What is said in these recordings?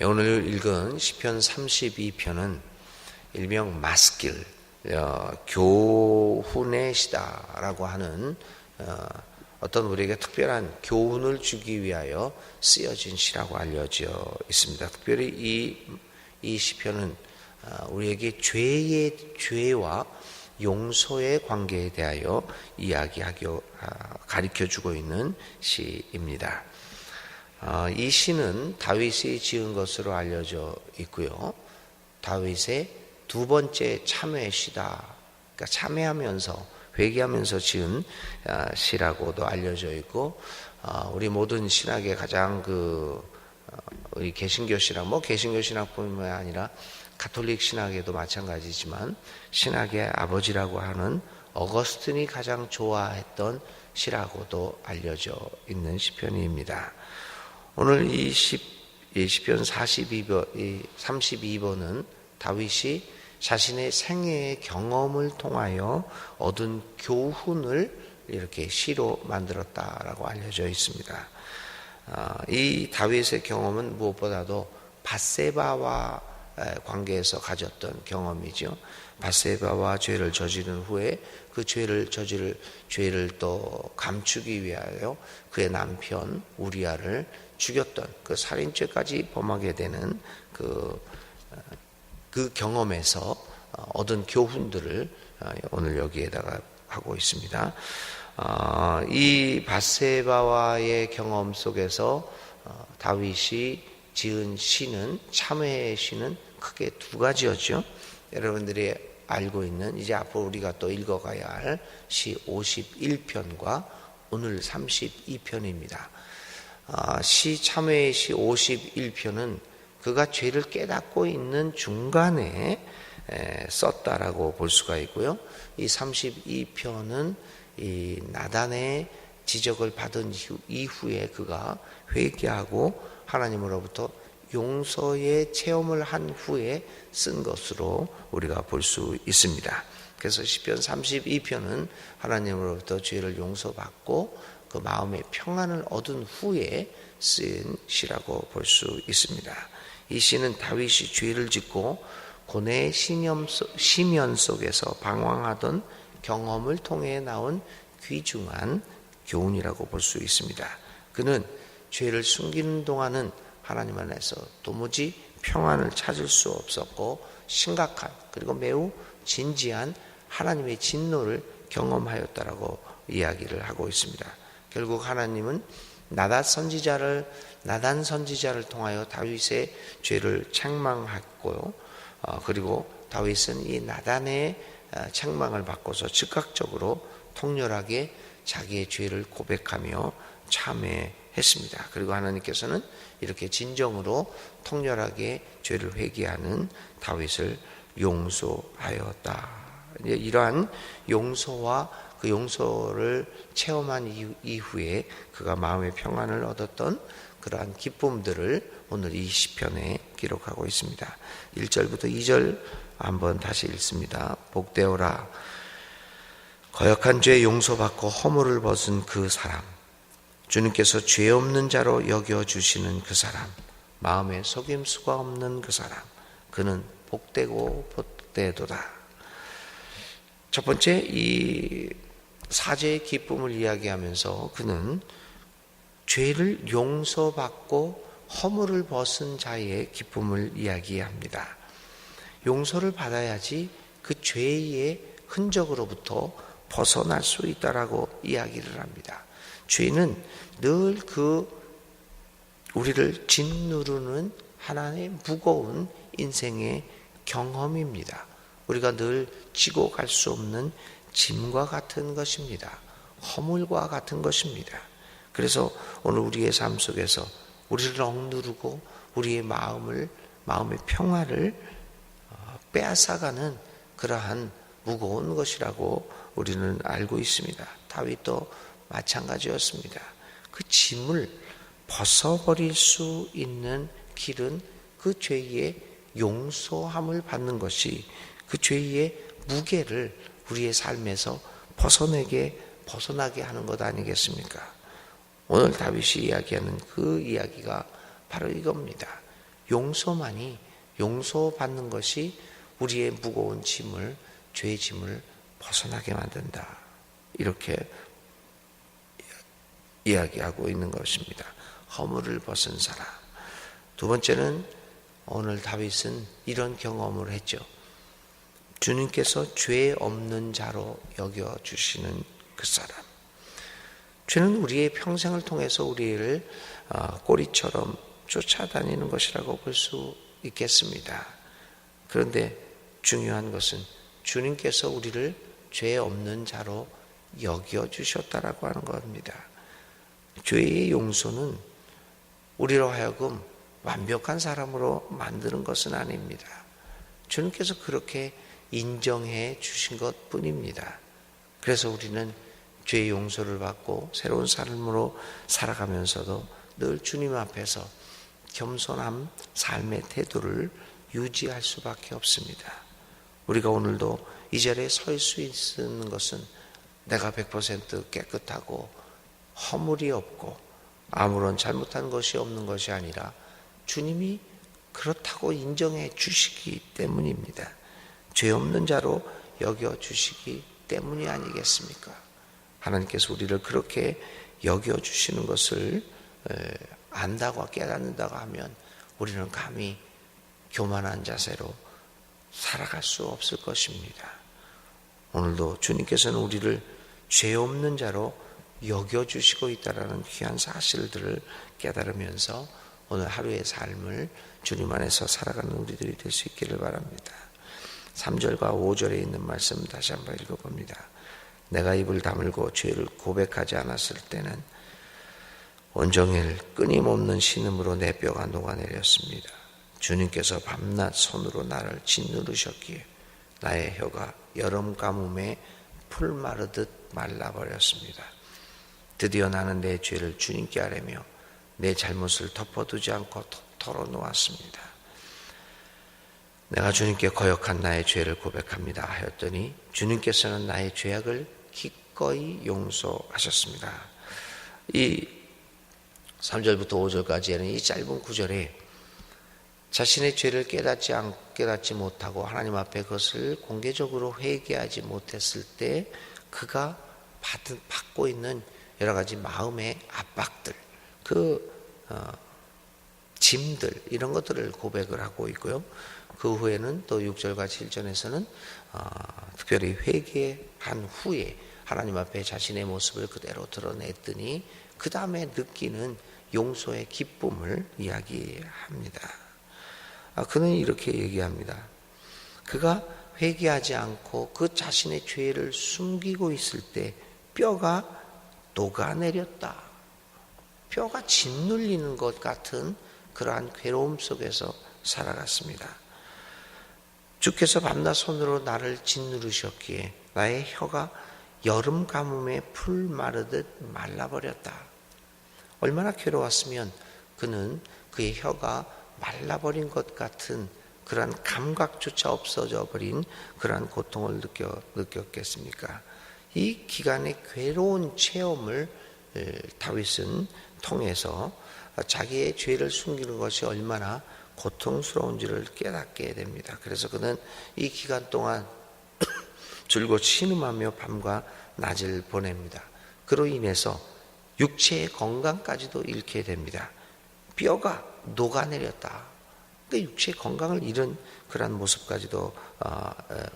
오늘 읽은 시편 32편은 일명 마스길, 교훈의 시다라고 하는 어떤 우리에게 특별한 교훈을 주기 위하여 쓰여진 시라고 알려져 있습니다. 특별히 이 시편은 우리에게 죄와 용서의 관계에 대하여 가르쳐주고 있는 시입니다. 이 시는 다윗이 지은 것으로 알려져 있고요. 다윗의 두 번째 참회 시다. 그러니까 참회하면서 회개하면서 지은 시라고도 알려져 있고, 우리 모든 신학의 가장 우리 개신교 신학, 개신교 신학뿐만 아니라 가톨릭 신학에도 마찬가지지만 신학의 아버지라고 하는 어거스틴이 가장 좋아했던 시라고도 알려져 있는 시편입니다. 오늘 이 시편 32번은 다윗이 자신의 생애의 경험을 통하여 얻은 교훈을 이렇게 시로 만들었다라고 알려져 있습니다. 이 다윗의 경험은 무엇보다도 밧세바와 관계에서 가졌던 경험이죠. 밧세바와 죄를 저지른 후에 그 죄를 또 감추기 위하여 그의 남편 우리아를 죽였던 그 살인죄까지 범하게 되는 그 경험에서 얻은 교훈들을 오늘 여기에다가 하고 있습니다. 이 밧세바와의 경험 속에서 다윗이 지은 시는, 참회의 시는 크게 두 가지였죠. 여러분들이 알고 있는, 이제 앞으로 우리가 또 읽어가야 할 시 51편과 오늘 32편입니다. 참회의 시 51편은 그가 죄를 깨닫고 있는 중간에 썼다라고 볼 수가 있고요. 이 32편은 이 나단의 지적을 받은 이후에 그가 회개하고 하나님으로부터 용서의 체험을 한 후에 쓴 것으로 우리가 볼 수 있습니다. 그래서 시편 32편은 하나님으로부터 죄를 용서받고 그 마음의 평안을 얻은 후에 쓰인 시라고 볼 수 있습니다. 이 시는 다윗이 죄를 짓고 고뇌의 심연 속에서 방황하던 경험을 통해 나온 귀중한 교훈이라고 볼 수 있습니다. 그는 죄를 숨기는 동안은 하나님 안에서 도무지 평안을 찾을 수 없었고, 심각한 그리고 매우 진지한 하나님의 진노를 경험하였다라고 이야기를 하고 있습니다. 결국 하나님은 나단 선지자를 통하여 다윗의 죄를 책망했고요. 그리고 다윗은 이 나단의 책망을 받고서 즉각적으로 통렬하게 자기의 죄를 고백하며 참회했습니다. 그리고 하나님께서는 이렇게 진정으로 통렬하게 죄를 회개하는 다윗을 용서하였다. 이러한 용서와 그 용서를 체험한 이후에 그가 마음의 평안을 얻었던 그러한 기쁨들을 오늘 이 시편에 기록하고 있습니다. 1절부터 2절 한번 다시 읽습니다. 복되어라. 거역한 죄 용서받고 허물을 벗은 그 사람, 주님께서 죄 없는 자로 여겨주시는 그 사람, 마음에 속임수가 없는 그 사람, 그는 복되고 복되도다. 첫 번째, 이 사죄의 기쁨을 이야기하면서 그는 죄를 용서받고 허물을 벗은 자의 기쁨을 이야기합니다. 용서를 받아야지 그 죄의 흔적으로부터 벗어날 수 있다라고 이야기를 합니다. 죄는 늘 우리를 짓누르는 하나의 무거운 인생의 경험입니다. 우리가 늘 지고 갈 수 없는 짐과 같은 것입니다. 허물과 같은 것입니다. 그래서 오늘 우리의 삶 속에서 우리를 억누르고 우리의 마음의 평화를 빼앗아가는 그러한 무거운 것이라고 우리는 알고 있습니다. 다윗도 마찬가지였습니다. 그 짐을 벗어버릴 수 있는 길은 그 죄의 용서함을 받는 것이, 그 죄의 무게를 우리의 삶에서 벗어나게 하는 것 아니겠습니까? 오늘 다윗이 이야기하는 그 이야기가 바로 이겁니다. 용서받는 것이 우리의 무거운 짐을, 죄의 짐을 벗어나게 만든다. 이렇게 이야기하고 있는 것입니다. 허물을 벗은 사람. 두 번째는 오늘 다윗은 이런 경험을 했죠. 주님께서 죄 없는 자로 여겨주시는 그 사람. 죄는 우리의 평생을 통해서 우리를 꼬리처럼 쫓아다니는 것이라고 볼 수 있겠습니다. 그런데 중요한 것은 주님께서 우리를 죄 없는 자로 여겨주셨다라고 하는 겁니다. 죄의 용서는 우리로 하여금 완벽한 사람으로 만드는 것은 아닙니다. 주님께서 그렇게 인정해 주신 것 뿐입니다. 그래서 우리는 죄의 용서를 받고 새로운 삶으로 살아가면서도 늘 주님 앞에서 겸손한 삶의 태도를 유지할 수밖에 없습니다. 우리가 오늘도 이 자리에 설 수 있는 것은 내가 100% 깨끗하고 허물이 없고 아무런 잘못한 것이 없는 것이 아니라 주님이 그렇다고 인정해 주시기 때문입니다. 죄 없는 자로 여겨주시기 때문이 아니겠습니까? 하나님께서 우리를 그렇게 여겨주시는 것을 안다고 깨닫는다고 하면 우리는 감히 교만한 자세로 살아갈 수 없을 것입니다. 오늘도 주님께서는 우리를 죄 없는 자로 여겨주시고 있다는 귀한 사실들을 깨달으면서 오늘 하루의 삶을 주님 안에서 살아가는 우리들이 될 수 있기를 바랍니다. 3절과 5절에 있는 말씀 다시 한번 읽어봅니다. 내가 입을 다물고 죄를 고백하지 않았을 때는 온종일 끊임없는 신음으로 내 뼈가 녹아내렸습니다. 주님께서 밤낮 손으로 나를 짓누르셨기에 나의 혀가 여름 가뭄에 풀 마르듯 말라버렸습니다. 드디어 나는 내 죄를 주님께 아뢰며 내 잘못을 덮어두지 않고 털어놓았습니다. 내가 주님께 거역한 나의 죄를 고백합니다 하였더니 주님께서는 나의 죄악을 기꺼이 용서하셨습니다. 이 3절부터 5절까지는 이 짧은 구절에 자신의 죄를 깨닫지 못하고 하나님 앞에 그것을 공개적으로 회개하지 못했을 때 그가 받고 있는 여러 가지 마음의 압박들, 짐들 이런 것들을 고백을 하고 있고요. 그 후에는 또 6절과 7절에서는 특별히 회개한 후에 하나님 앞에 자신의 모습을 그대로 드러냈더니 그 다음에 느끼는 용서의 기쁨을 이야기합니다. 그는 이렇게 얘기합니다. 그가 회개하지 않고 그 자신의 죄를 숨기고 있을 때 뼈가 녹아내렸다. 뼈가 짓눌리는 것 같은 그러한 괴로움 속에서 살아갔습니다. 주께서 밤낮 손으로 나를 짓누르셨기에 나의 혀가 여름 가뭄에 풀 마르듯 말라버렸다. 얼마나 괴로웠으면 그는 그의 혀가 말라버린 것 같은 그러한 감각조차 없어져 버린 그러한 고통을 느꼈겠습니까? 이 기간의 괴로운 체험을 다윗은 통해서 자기의 죄를 숨기는 것이 얼마나 고통스러운지를 깨닫게 됩니다. 그래서 그는 이 기간 동안 줄곧 신음하며 밤과 낮을 보냅니다. 그로 인해서 육체의 건강까지도 잃게 됩니다. 뼈가 녹아내렸다. 그러니까 육체의 건강을 잃은 그런 모습까지도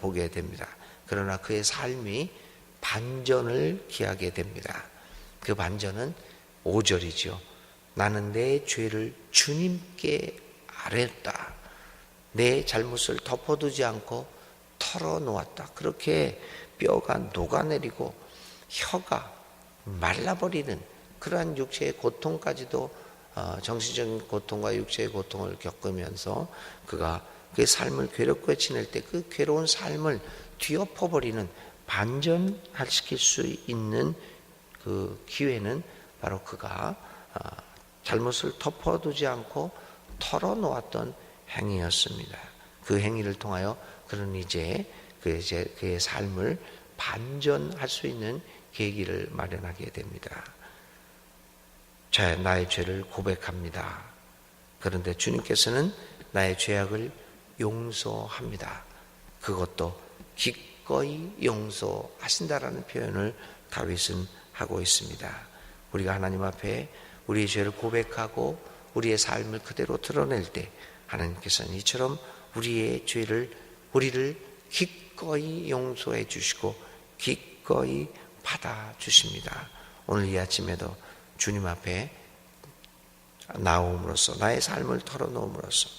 보게 됩니다. 그러나 그의 삶이 반전을 기하게 됩니다. 그 반전은 5절이죠. 나는 내 죄를 주님께 아뢰었다. 내 잘못을 덮어두지 않고 털어놓았다. 그렇게 뼈가 녹아내리고 혀가 말라버리는 그러한 육체의 고통까지도 정신적인 고통과 육체의 고통을 겪으면서 그가 그 삶을 괴롭게 지낼 때 그 괴로운 삶을 뒤엎어버리는 반전시킬 수 있는 그 기회는 바로 그가 잘못을 덮어두지 않고 털어놓았던 행위였습니다. 그 행위를 통하여 그는 이제 그의 삶을 반전할 수 있는 계기를 마련하게 됩니다. 나의 죄를 고백합니다. 그런데 주님께서는 나의 죄악을 용서합니다. 그것도 기꺼이 용서하신다라는 표현을 다윗은 하고 있습니다. 우리가 하나님 앞에 우리의 죄를 고백하고 우리의 삶을 그대로 드러낼 때 하나님께서는 이처럼 우리를 기꺼이 용서해 주시고 기꺼이 받아주십니다. 오늘 이 아침에도 주님 앞에 나옴으로써 나의 삶을 털어놓음으로써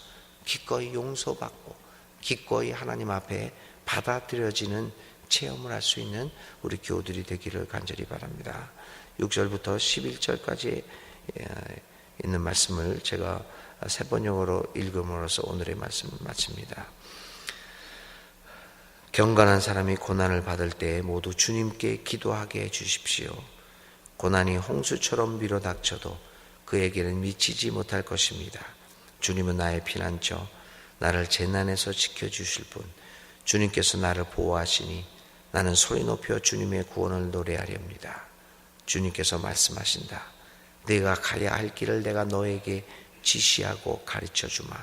기꺼이 용서받고 기꺼이 하나님 앞에 받아들여지는 체험을 할 수 있는 우리 교우들이 되기를 간절히 바랍니다. 6절부터 11절까지 있는 말씀을 제가 세 번역으로 읽음으로써 오늘의 말씀을 마칩니다. 경건한 사람이 고난을 받을 때 모두 주님께 기도하게 해주십시오. 고난이 홍수처럼 밀어닥쳐도 그에게는 미치지 못할 것입니다. 주님은 나의 피난처, 나를 재난에서 지켜주실 분, 주님께서 나를 보호하시니 나는 소리 높여 주님의 구원을 노래하렵니다. 주님께서 말씀하신다. 네가 가야 할 길을 내가 너에게 지시하고 가르쳐주마.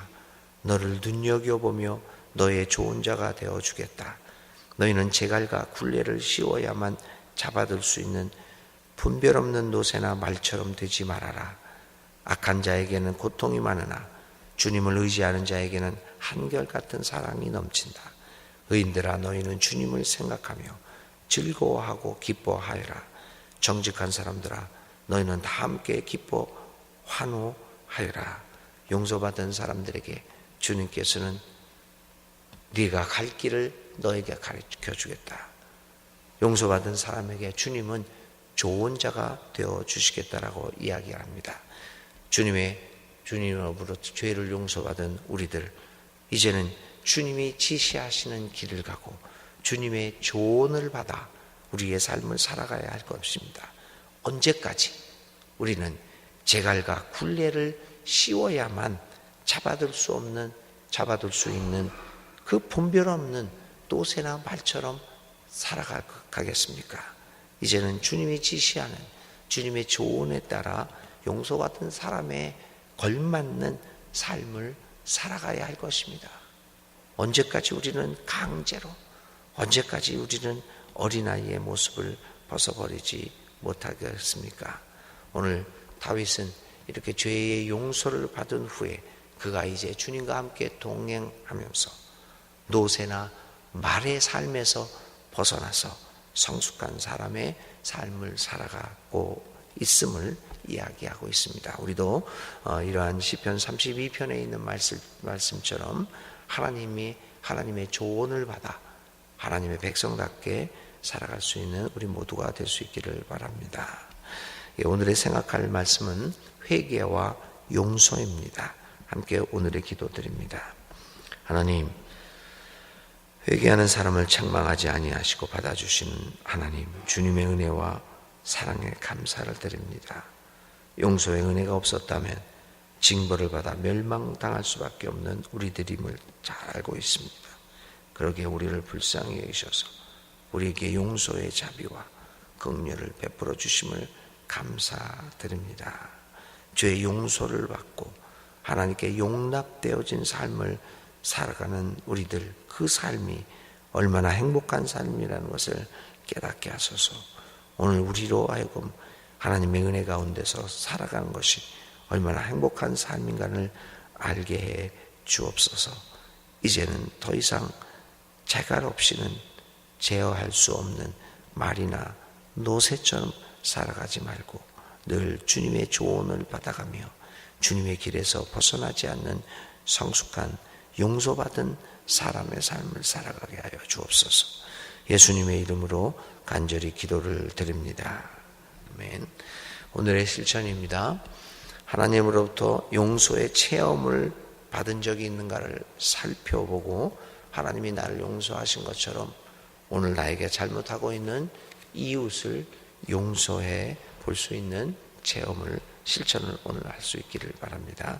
너를 눈여겨보며 너의 좋은 자가 되어주겠다. 너희는 제갈과 굴레를 씌워야만 잡아들 수 있는 분별 없는 노새나 말처럼 되지 말아라. 악한 자에게는 고통이 많으나 주님을 의지하는 자에게는 한결같은 사랑이 넘친다. 의인들아 너희는 주님을 생각하며 즐거워하고 기뻐하여라. 정직한 사람들아 너희는 다 함께 기뻐 환호하여라. 용서받은 사람들에게 주님께서는 네가 갈 길을 너에게 가르쳐주겠다. 용서받은 사람에게 주님은 좋은 자가 되어주시겠다라고 이야기합니다. 주님으로부터 죄를 용서받은 우리들, 이제는 주님이 지시하시는 길을 가고 주님의 조언을 받아 우리의 삶을 살아가야 할 것입니다. 언제까지 우리는 제갈과 굴레를 씌워야만 잡아둘 수 있는 그 분별 없는 또새나 말처럼 살아가겠습니까? 이제는 주님이 지시하는 주님의 조언에 따라 용서받은 사람에 걸맞는 삶을 살아가야 할 것입니다. 언제까지 우리는 강제로, 언제까지 우리는 어린아이의 모습을 벗어버리지 못하겠습니까? 오늘 다윗은 이렇게 죄의 용서를 받은 후에 그가 이제 주님과 함께 동행하면서 노새나 말의 삶에서 벗어나서 성숙한 사람의 삶을 살아가고 있음을 이야기하고 있습니다. 우리도 이러한 시편 32편에 있는 말씀처럼 하나님의 조언을 받아 하나님의 백성답게 살아갈 수 있는 우리 모두가 될 수 있기를 바랍니다. 오늘의 생각할 말씀은 회개와 용서입니다. 함께 오늘의 기도드립니다. 하나님, 회개하는 사람을 책망하지 아니하시고 받아주시는 하나님, 주님의 은혜와 사랑에 감사를 드립니다. 용서의 은혜가 없었다면 징벌을 받아 멸망당할 수밖에 없는 우리들임을 잘 알고 있습니다. 그러기에 우리를 불쌍히 여기셔서 우리에게 용서의 자비와 긍휼을 베풀어 주심을 감사드립니다. 죄의 용서를 받고 하나님께 용납되어진 삶을 살아가는 우리들, 그 삶이 얼마나 행복한 삶이라는 것을 깨닫게 하소서. 오늘 우리로 하여금 하나님의 은혜 가운데서 살아가는 것이 얼마나 행복한 삶인가를 알게 해 주옵소서. 이제는 더 이상 제갈 없이는 제어할 수 없는 말이나 노새처럼 살아가지 말고 늘 주님의 조언을 받아가며 주님의 길에서 벗어나지 않는 성숙한 용서받은 사람의 삶을 살아가게 하여 주옵소서. 예수님의 이름으로 간절히 기도를 드립니다. 아멘. 오늘의 실천입니다. 하나님으로부터 용서의 체험을 받은 적이 있는가를 살펴보고 하나님이 나를 용서하신 것처럼 오늘 나에게 잘못하고 있는 이웃을 용서해 볼 수 있는 체험을 실천을 오늘 할 수 있기를 바랍니다.